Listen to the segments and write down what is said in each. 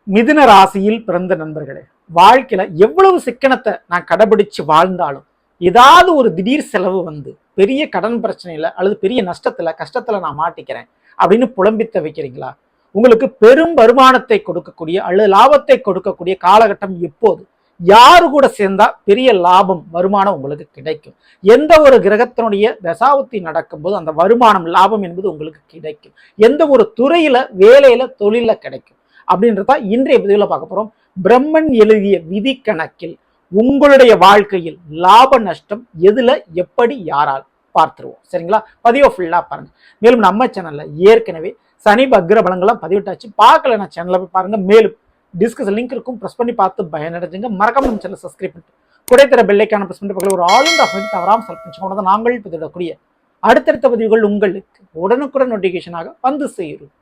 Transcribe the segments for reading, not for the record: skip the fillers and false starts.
மிதுன ராசியில் பிறந்த நண்பர்களே, வாழ்க்கையில எவ்வளவு சிக்கனத்தை நான் கடைபிடிச்சு வாழ்ந்தாலும் ஏதாவது ஒரு திடீர் செலவு வந்து பெரிய கடன் பிரச்சனையில அல்லது பெரிய நஷ்டத்துல கஷ்டத்துல நான் மாட்டிக்கிறேன் அப்படின்னு புலம்பித்த வைக்கிறீங்களா? உங்களுக்கு பெரும் வருமானத்தை கொடுக்கக்கூடிய அல்லது லாபத்தை கொடுக்கக்கூடிய காலகட்டம் எப்போது? யாரு கூட சேர்ந்தா பெரிய லாபம் வருமானம் உங்களுக்கு கிடைக்கும்? எந்த ஒரு கிரகத்தினுடைய தசாபுத்தி நடக்கும்போது அந்த வருமானம் லாபம் என்பது உங்களுக்கு கிடைக்கும்? எந்த ஒரு துறையில வேலையில தொழில கிடைக்கும் அப்படின்றத இன்றைய பதிவில் பார்க்க போறோம். பிரம்மன் எழுதிய விதி கணக்கில் உங்களுடைய வாழ்க்கையில் லாப நஷ்டம் எதுல எப்படி யாரால் பார்த்துருவோம். சரிங்களா? பதிவை ஃபுல்லா பாருங்க. மேலும் நம்ம சேனல்ல ஏற்கனவே சனி பக்ர பலங்கள்லாம் பதிவிட்டாச்சு. பார்க்கல சேனல்ல போய் பாருங்க. மேலும் டிஸ்கஸ் லிங்க் இருக்கும், ப்ரெஸ் பண்ணி பார்த்து பயனடைஞ்சுங்க. மறக்காம நம்ம சேனல் சப்ஸ்கிரைப் பண்ணிட்டு குடைத்தர பெல்லைக்கான ப்ரெஸ் பண்ணி பக்கத்தில் ஒரு ஆல் ஆஃப் தவறாமல் செலக்ட் பண்ணிச்சுக்கோங்க. நாங்கள் பதிவிடக்கூடிய அடுத்தடுத்த பதிவுகள் உங்களுக்கு உடனுக்குடன் நோட்டிபிகேஷனாக வந்து சேரும்.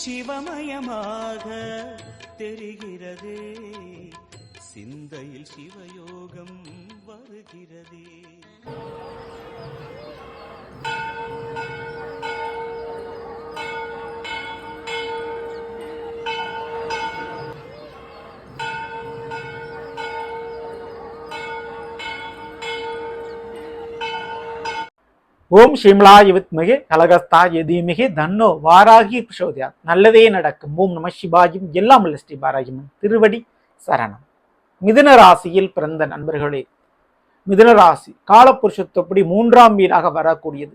சிவமயமாக தெரிகிறதே, சிந்தையில் சிவயோகம் வருகிறதே. ஓம் ஷிம்லாய வித்மகே கலகஸ்தாய தீமகே தன்னோ வாராகி பிரசோதயாத். நல்லதே நடக்கும். ஓம் நம சிவாயும். எல்லாம் உள்ள ஸ்ரீ பாராகிமன் திருவடி சரணம். மிதுன ராசியில் பிறந்த நண்பர்களே, மிதுன ராசி காலப்புருஷத்தப்படி 3ஆம் வீடாக வரக்கூடியது.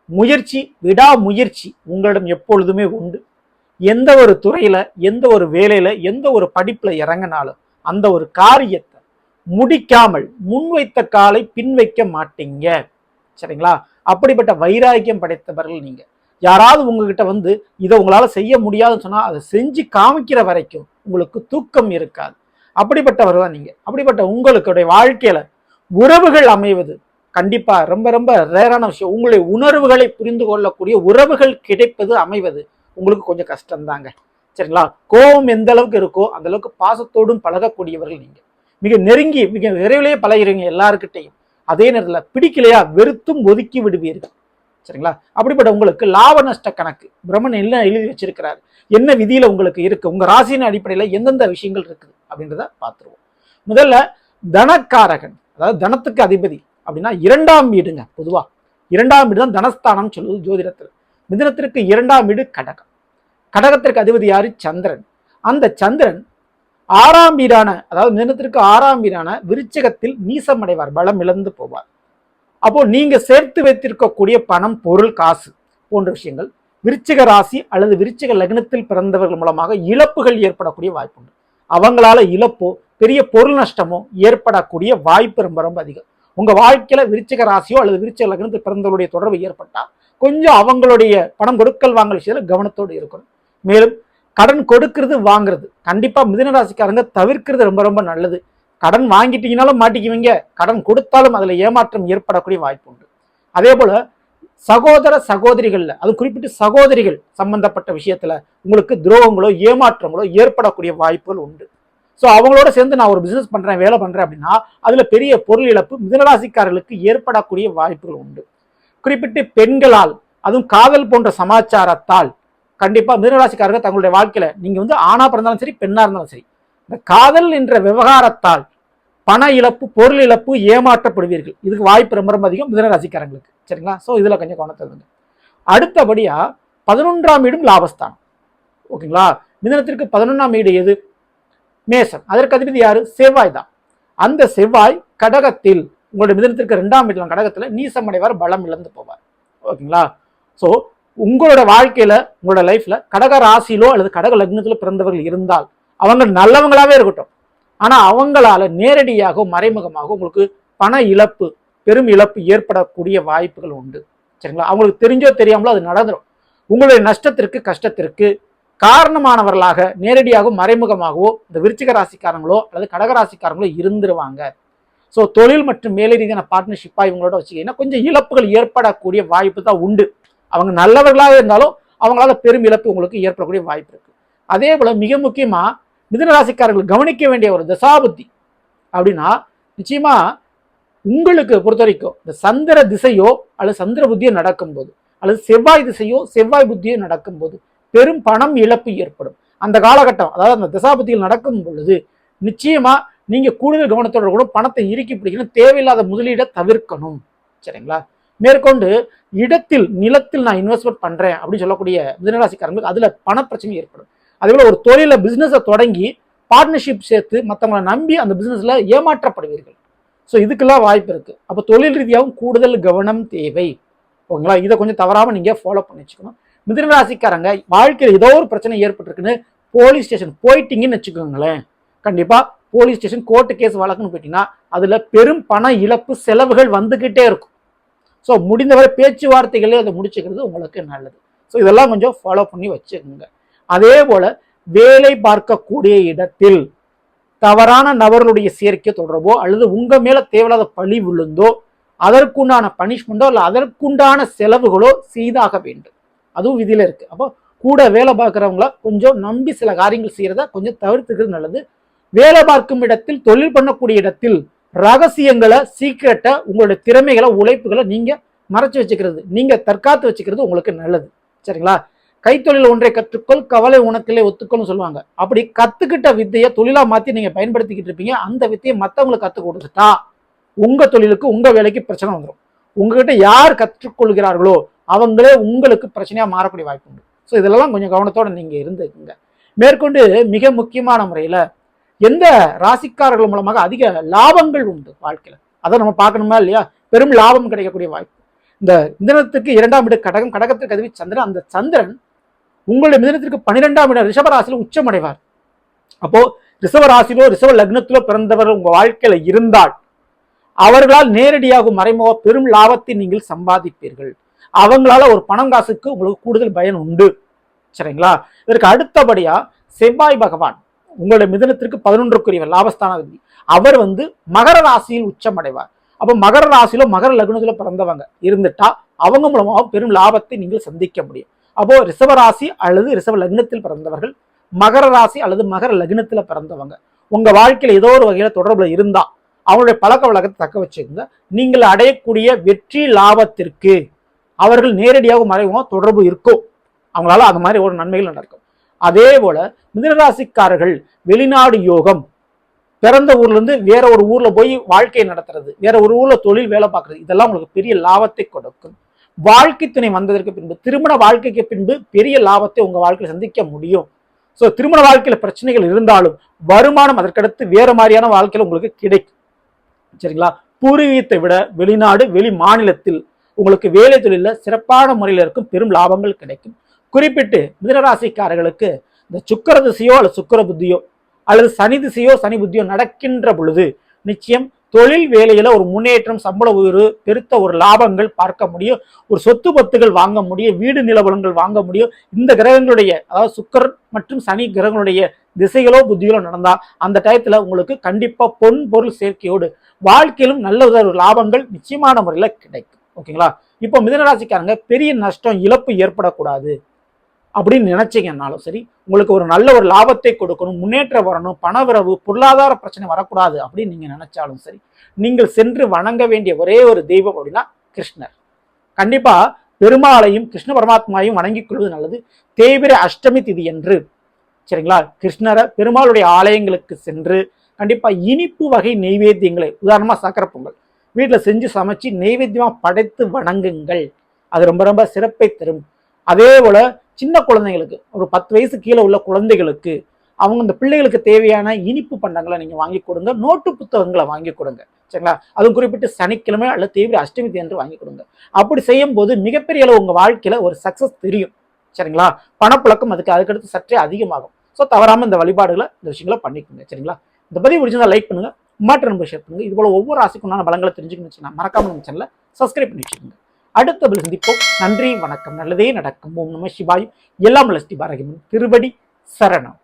முயற்சி, விடாமுயற்சி உங்களிடம் எப்பொழுதுமே உண்டு. எந்த ஒரு துறையில, எந்த ஒரு வேலையில, எந்த ஒரு படிப்புல இறங்கினாலும் அந்த ஒரு காரியத்தை முடிக்காமல் முன்வைத்த காலை பின் வைக்க மாட்டீங்க. சரிங்களா? அப்படிப்பட்ட வைராக்கியம் படைத்தவர்கள் நீங்க. யாராவது உங்ககிட்ட வந்து இதை உங்களால செய்ய முடியாதுன்னு சொன்னா அதை செஞ்சு காமிக்கிற வரைக்கும் உங்களுக்கு தூக்கம் இருக்காது. அப்படிப்பட்டவர் தான் நீங்க. அப்படிப்பட்ட உங்களுடைய வாழ்க்கையில உறவுகள் அமைவது கண்டிப்பா ரொம்ப ரொம்ப ரேரான விஷயம். உங்களுடைய உணர்வுகளை புரிந்து கொள்ளக்கூடிய உறவுகள் கிடைப்பது அமைவது உங்களுக்கு கொஞ்சம் கஷ்டம்தாங்க. சரிங்களா? கோபம் எந்த அளவுக்கு இருக்கோ அந்த அளவுக்கு பாசத்தோடும் பழகக்கூடியவர்கள் நீங்க. மிக நெருங்கி மிக விரைவிலேயே பழகிறீங்க எல்லாருக்கிட்டையும். அதே நேரத்தில் பிடிக்கலையா வெறுத்தும் ஒதுக்கி விடுவீர்கள். சரிங்களா? அப்படிப்பட்ட உங்களுக்கு லாப நஷ்ட கணக்கு பிரம்மன் என்ன எழுதி வச்சிருக்கிறார், என்ன விதியில உங்களுக்கு இருக்கு, உங்க ராசியின் அடிப்படையில் எந்தெந்த விஷயங்கள் இருக்குது அப்படின்றத பார்த்துருவோம். முதல்ல தனக்காரகன், அதாவது தனத்துக்கு அதிபதி அப்படின்னா 2ஆம் வீடுங்க. பொதுவா 2ஆம் வீடு தான் தனஸ்தானம் சொல்லுவது ஜோதிடத்தில். மிதுனத்திற்கு 2ஆம் வீடு கடகம். கடகத்திற்கு அதிபதி யாரு? சந்திரன். அந்த சந்திரன் 6ஆம் வீடான, அதாவது மிதுனத்திற்கு 6ஆம் வீடான விருச்சிகத்தில் நீசம் அடைவார், பலம் இழந்து போவார். அப்போ நீங்க சேர்த்து வைத்திருக்கக்கூடிய பணம், பொருள், காசு போன்ற விஷயங்கள் விருச்சிக ராசி அல்லது விருச்சிக லக்னத்தில் பிறந்தவர்கள் மூலமாக இழப்புகள் ஏற்படக்கூடிய வாய்ப்பு உண்டு. அவங்களால இழப்போ பெரிய பொருள் நஷ்டமோ ஏற்படக்கூடிய வாய்ப்பு ரொம்ப ரொம்ப அதிகம். உங்க வாழ்க்கையில விருச்சிக ராசியோ அல்லது விருச்சிக லக்னத்தில் பிறந்தவருடைய தொடர்பு ஏற்பட்டா கொஞ்சம் அவங்களுடைய பணம் கொடுக்கல் வாங்கல் விஷயத்துல கவனத்தோடு இருக்கணும். மேலும் கடன் கொடுக்கறது வாங்குறது கண்டிப்பா மிதுன ராசிக்காரங்க தவிர்க்கிறது ரொம்ப ரொம்ப நல்லது. கடன் வாங்கிட்டீங்கனாலும் மாட்டிக்குவீங்க, கடன் கொடுத்தாலும் அதுல ஏமாற்றம் ஏற்படக்கூடிய வாய்ப்பு உண்டு. அதே போல சகோதர சகோதரிகள்ல, அது குறிப்பிட்டு சகோதரிகள் சம்பந்தப்பட்ட விஷயத்துல உங்களுக்கு துரோகங்களோ ஏமாற்றங்களோ ஏற்படக்கூடிய வாய்ப்புகள் உண்டு. ஸோ அவங்களோட சேர்ந்து நான் ஒரு பிசினஸ் பண்றேன், வேலை பண்றேன் அப்படின்னா அதுல பெரிய பொருள் இழப்பு மிதுனராசிக்காரர்களுக்கு ஏற்படக்கூடிய வாய்ப்புகள் உண்டு. குறிப்பிட்டு பெண்களால், அதுவும் காதல் போன்ற சமாச்சாரத்தால் கண்டிப்பா மிதுனராசிக்காரர்கள் தங்களுடைய வாழ்க்கையில நீங்க வந்து ஆணா பிறந்தாலும் சரி பெண்ணா இருந்தாலும் சரி இந்த காதல் என்ற விவகாரத்தால் பண இழப்பு, பொருள் இழப்பு, ஏமாற்றப்படுவீர்கள். இதுக்கு வாய்ப்பு ரொம்ப ரொம்ப அதிகம் மிதுனராசிக்காரங்களுக்கு. சரிங்களா? ஸோ இதுல கொஞ்சம் கவனத்தை இருங்க. அடுத்தபடியா 11ஆம் வீடும் லாபஸ்தானம். ஓகேங்களா? மிதுனத்திற்கு 11ஆம் வீடு எது? மேசம். அதற்கு அதிபதி யாரு? செவ்வாய் தான். அந்த செவ்வாய் கடகத்தில், உங்களுடைய மிதுனத்திற்கு 2ஆம் வீட்டில் கடகத்துல நீசம் அடைவார், பலம் இழந்து போவார். ஓகேங்களா? ஸோ உங்களோட வாழ்க்கையில, உங்களோட லைஃப்ல கடக ராசியிலோ அல்லது கடக லக்னத்திலோ பிறந்தவர்கள் இருந்தால் அவங்க நல்லவங்களாவே இருக்கட்டும், ஆனா அவங்களால நேரடியாக மறைமுகமாக உங்களுக்கு பண இழப்பு, பெரும் இழப்பு ஏற்படக்கூடிய வாய்ப்புகள் உண்டு. சரிங்களா? அவங்களுக்கு தெரிஞ்சோ தெரியாமலோ அது நடந்துடும். உங்களுடைய நஷ்டத்திற்கு, கஷ்டத்திற்கு காரணமானவர்களாக நேரடியாக மறைமுகமாகவோ இந்த விருச்சிக ராசிக்காரங்களோ அல்லது கடகராசிக்காரங்களோ இருந்துருவாங்க. ஸோ தொழில் மற்றும் மேலே ரீதியான பார்ட்னர்ஷிப்பா இவங்களோட வச்சுக்கிட்டீங்கன்னா கொஞ்சம் இழப்புகள் ஏற்படக்கூடிய வாய்ப்பு தான் உண்டு. அவங்க நல்லவர்களாக இருந்தாலும் அவங்களால பெரும் இழப்பு உங்களுக்கு ஏற்படக்கூடிய வாய்ப்பு இருக்கு. அதே போல மிக முக்கியமா மிதுன ராசிக்காரர்கள் கவனிக்க வேண்டிய ஒரு தசாபுத்தி அப்படின்னா, நிச்சயமா உங்களுக்கு பொறுத்த வரைக்கும் இந்த சந்திர திசையோ அல்லது சந்திர புத்தியோ நடக்கும்போது அல்லது செவ்வாய் திசையோ செவ்வாய் புத்தியோ நடக்கும்போது பெரும் பணம் இழப்பு ஏற்படும். அந்த காலகட்டம், அதாவது அந்த திசாபுத்திகள் நடக்கும் பொழுது நிச்சயமா நீங்க கூடுதல் கவனத்தோட கூட பணத்தை இறுக்கி பிடிக்கணும், தேவையில்லாத முதலீடை தவிர்க்கணும். சரிங்களா? மேற்கொண்டு நிலத்தில் நான் இன்வெஸ்ட்மெண்ட் பண்றேன் அப்படின்னு சொல்லக்கூடிய மிதுனராசிக்காரங்களுக்கு அதுல பண பிரச்சனை ஏற்படும். அதே போல ஒரு தொழில பிசினஸை தொடங்கி பார்ட்னர்ஷிப் சேர்த்து மற்றவங்களை நம்பி அந்த பிசினஸ்ல ஏமாற்றப்படுவீர்கள். ஸோ இதுக்கெல்லாம் வாய்ப்பு இருக்கு. அப்போ தொழில் ரீதியாகவும் கூடுதல் கவனம் தேவை. ஓகேங்களா? இதை கொஞ்சம் தவறாம நீங்க ஃபாலோ பண்ணி வச்சுக்கணும். மிதுனராசிக்காரங்க வாழ்க்கையில் ஏதோ ஒரு பிரச்சனை ஏற்பட்டிருக்குன்னு போலீஸ் ஸ்டேஷன் போயிட்டீங்கன்னு வச்சுக்கோங்களேன், கண்டிப்பா போலீஸ் ஸ்டேஷன் கோர்ட்டு கேஸ் வழக்குன்னு போயிட்டீங்கன்னா அதுல பெரும் பண இழப்பு செலவுகள் வந்துகிட்டே இருக்கும். ஸோ முடிந்தவரை பேச்சுவார்த்தைகளே அதை முடிச்சுக்கிறது உங்களுக்கு நல்லது. ஸோ இதெல்லாம் கொஞ்சம் ஃபாலோ பண்ணி வச்சுக்கோங்க. அதே போல வேலை பார்க்கக்கூடிய இடத்தில் தவறான நபர்களுடைய சேர்க்கை தொடர்போ அல்லது உங்க மேல தேவையில்லாத பழி விழுந்தோ அதற்குண்டான பனிஷ்மெண்டோ அல்ல அதற்குண்டான செலவுகளோ செய்தாக வேண்டும். அதுவும் விதியில இருக்கு. அப்போ கூட வேலை பார்க்குறவங்கள கொஞ்சம் நம்பி சில காரியங்கள் செய்யறத கொஞ்சம் தவிர்த்துக்கிறது நல்லது. வேலை பார்க்கும் இடத்தில், தொழில் பண்ணக்கூடிய இடத்தில் ரகசியங்களை, சீக்கிரட்டை, உங்களுடைய திறமைகளை, உழைப்புகளை நீங்க மறைச்சு வச்சுக்கிறது, நீங்க தற்காத்து வச்சுக்கிறது உங்களுக்கு நல்லது. சரிங்களா? கைத்தொழில் ஒன்றை கற்றுக்கொள், கவலை உனக்கில்லை ஒத்துக்கொள்னு சொல்லுவாங்க. அப்படி கத்துக்கிட்ட வித்தையை தொழிலா மாத்தி நீங்க பயன்படுத்திக்கிட்டு இருப்பீங்க. அந்த வித்தையை மற்றவங்களுக்கு கற்றுக் கொடுத்துட்டா உங்க தொழிலுக்கு, உங்க வேலைக்கு பிரச்சனை வந்துடும். உங்ககிட்ட யார் கற்றுக்கொள்கிறார்களோ அவங்களே உங்களுக்கு பிரச்சனையா மாறக்கூடிய வாய்ப்பு உண்டு. ஸோ இதெல்லாம் கொஞ்சம் கவனத்தோட நீங்க இருந்துக்குங்க. மேற்கொண்டு மிக முக்கியமான முறையில எந்த ராசிக்காரர்கள் மூலமாக அதிக லாபங்கள் உண்டு வாழ்க்கையில, அதை நம்ம பார்க்கணுமா இல்லையா? பெரும் லாபம் கிடைக்கக்கூடிய வாய்ப்பு. இந்த மிதனத்துக்கு 2ஆம் இடம் கடகம், கடகத்திற்கு அதிபதி சந்திரன். அந்த சந்திரன் உங்களுடைய மிதனத்திற்கு 12ஆம் இடம் ரிஷபராசியில உச்சமடைவார். அப்போ ரிஷபராசியிலோ ரிஷப லக்னத்திலோ பிறந்தவர் உங்க வாழ்க்கையில இருந்தால் அவர்களால் நேரடியாக மறைமுக பெரும் லாபத்தை நீங்கள் சம்பாதிப்பீர்கள். அவங்களால ஒரு பணம் காசுக்கு உங்களுக்கு கூடுதல் பயன் உண்டு. சரிங்களா? இதற்கு அடுத்தபடியா செவ்வாய் பகவான் உங்களுடைய மிதனத்திற்கு 11க்குரியவர், லாபஸ்தானாதிபதி. அவர் மகர ராசியில் உச்சமடைவார். அப்போ மகர ராசியிலோ மகர லக்னத்திலோ பிறந்தவங்க இருந்துட்டா அவங்க மூலமாக பெரும் லாபத்தை நீங்கள் சந்திக்க முடியும். அப்போ ரிஷப ராசி அல்லது ரிஷப லக்னத்தில் பிறந்தவர்கள், மகர ராசி அல்லது மகர லக்னத்துல பிறந்தவங்க உங்க வாழ்க்கையில ஏதோ ஒரு வகையில தொடர்புல இருந்தா அவங்களுடைய பழக்க வழக்கத்தை தக்க வச்சுக்கோங்க. நீங்கள் அடையக்கூடிய வெற்றி லாபத்திற்கு அவர்கள் நேரடியாக மறைமுக தொடர்பு இருக்கும். அவங்களால அந்த மாதிரி ஒரு நன்மைகள் நடக்கும். அதே போல மிதுனராசிக்காரர்கள் வெளிநாடு யோகம், பிறந்த ஊர்ல இருந்து வேற ஒரு ஊர்ல போய் வாழ்க்கையை நடத்துறது, வேற ஒரு ஊர்ல தொழில் வேலை பார்க்கறது, இதெல்லாம் உங்களுக்கு பெரிய லாபத்தை கொடுக்கும். வாழ்க்கை துணை வந்ததற்கு பின்பு, திருமண வாழ்க்கைக்கு பின்பு பெரிய லாபத்தை உங்க வாழ்க்கையில் சந்திக்க முடியும். ஸோ திருமண வாழ்க்கையில பிரச்சனைகள் இருந்தாலும் வருமானம் அதற்கடுத்து வேற மாதிரியான வாழ்க்கையில உங்களுக்கு கிடைக்கும். சரிங்களா? பூர்வீகத்தை விட வெளிநாடு, வெளி மாநிலத்தில் உங்களுக்கு வேலை தொழில சிறப்பான முறையில் இருக்கும் பெரும் லாபங்கள் கிடைக்கும். குறிப்பிட்டு மிதுனராசிக்காரர்களுக்கு இந்த சுக்கிர திசையோ அல்லது சுக்கிர புத்தியோ அல்லது சனி திசையோ சனி புத்தியோ நடக்கின்ற பொழுது நிச்சயம் தொழில் வேலையில ஒரு முன்னேற்றம், சம்பள உயர்வு, பெருத்த ஒரு லாபங்கள் பார்க்க முடியும். ஒரு சொத்து பத்துகள் வாங்க முடியும், வீடு நிலவலங்கள் வாங்க முடியும். இந்த கிரகங்களுடைய, அதாவது சுக்கர் மற்றும் சனி கிரகங்களுடைய திசைகளோ புத்திகளோ நடந்தா அந்த டயத்துல உங்களுக்கு கண்டிப்பா பொன் பொருள் சேர்க்கையோடு வாழ்க்கையிலும் நல்ல ஒரு லாபங்கள் நிச்சயமான முறையில கிடைக்கும். ஓகேங்களா? இப்போ மிதுனராசிக்காரங்க பெரிய நஷ்டம், இழப்பு ஏற்படக்கூடாது அப்படின்னு நினைச்சீங்கன்னாலும் சரி, உங்களுக்கு ஒரு நல்ல ஒரு லாபத்தை கொடுக்கணும், முன்னேற்றம் வரணும், பணவரவு, பொருளாதார பிரச்சனை வரக்கூடாது அப்படின்னு நீங்க நினைச்சாலும் சரி, நீங்கள் சென்று வணங்க வேண்டிய ஒரே ஒரு தெய்வம் அப்படின்னா கிருஷ்ணர். கண்டிப்பா பெருமாளையும் கிருஷ்ண பரமாத்மாவையும் வணங்கிக் கொள்வது நல்லது. தேய்பிரை அஷ்டமி திதி என்று, சரிங்களா, கிருஷ்ணரை பெருமாளுடைய ஆலயங்களுக்கு சென்று கண்டிப்பா இனிப்பு வகை நெய்வேத்தியங்களை, உதாரணமா சக்கரை பொங்கல் வீட்டில் செஞ்சு சமைச்சு நெய்வேத்தியமா படைத்து வணங்குங்கள். அது ரொம்ப ரொம்ப சிறப்பை தரும். அதே போல சின்ன குழந்தைங்களுக்கு, ஒரு 10 வயசு கீழே உள்ள குழந்தைகளுக்கு அவங்க இந்த பிள்ளைகளுக்கு தேவையான இனிப்பு பண்டங்களை நீங்க வாங்கி கொடுங்க, நோட்டு புத்தகங்களை வாங்கி கொடுங்க. சரிங்களா? அதுவும் குறிப்பிட்டு சனிக்கிழமை அல்லது தேய்பிரை அஷ்டமி என்று வாங்கி கொடுங்க. அப்படி செய்யும் போது மிகப்பெரிய அளவு உங்க வாழ்க்கையில ஒரு சக்சஸ் தெரியும். சரிங்களா? பணப்புழக்கம் அதுக்கடுத்து சற்றே அதிகமாகும். ஸோ தவறாம இந்த வழிபாடுகளை, இந்த விஷயங்களை பண்ணிக்கோங்க. சரிங்களா? இந்த பதிவு பிடிச்சிருந்தா லைக் பண்ணுங்க, மாற்ற நம்ப ஷேர் பண்ணுங்க. இது போல ஒவ்வொரு ராசிக்குண்டான பலங்களை தெரிஞ்சுக்கணும்னு மறக்காம நம்ம சேனலை சப்ஸ்கிரைப் பண்ணி வச்சுக்கோங்க. அடுத்த பதில் சந்திப்போம். நன்றி, வணக்கம். நல்லதே நடக்கும். ஓம் நம சிவாய். எல்லாம் ஸ்ரீ பாரகிமன் திருவடி சரணம்.